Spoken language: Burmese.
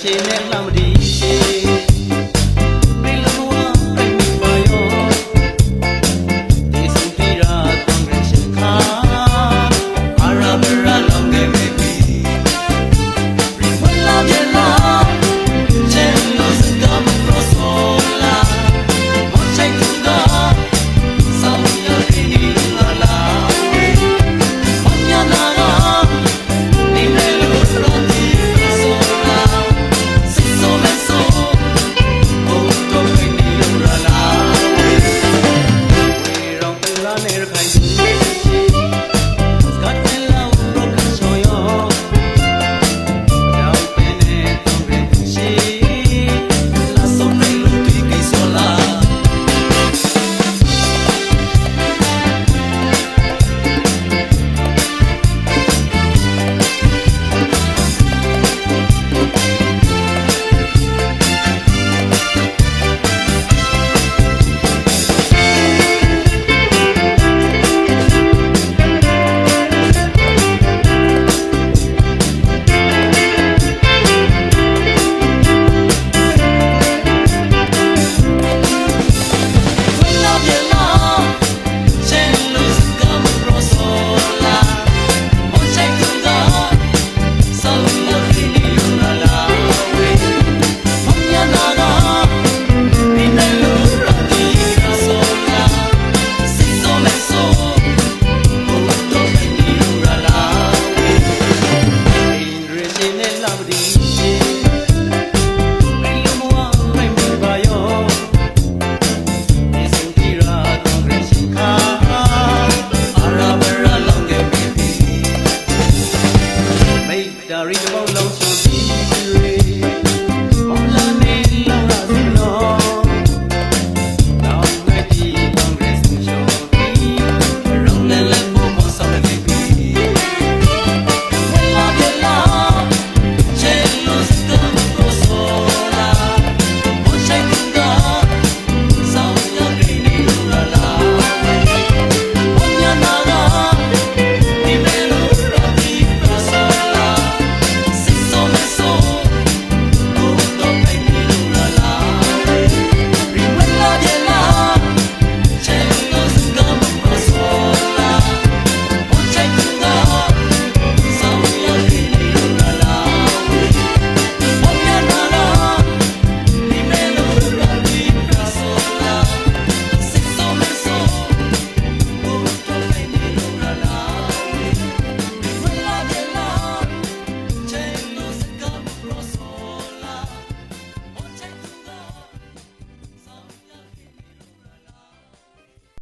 ရှင်နဲ့လှမတီးရှင်ဒီလိုမဝအိမ်မပါရောဒီစံတီရာတောင်းရရှင်ခါအာရဘရာလောင်းခဲ့ပြီရီမလာပြလာချဲလို့စကားမပြောဆိုလာမချိုက်သူကဆောင်းရည်ဒီလိုလာမညာနာဒီလေလို့ရောဒီဆိုလာစစ်ဆိုမဲဆိုဘုံတော့ခိုင်းနေလို့လာဝေရောင်တလာနေရခိုင်ဒါရီဘောလုံးချူပြီး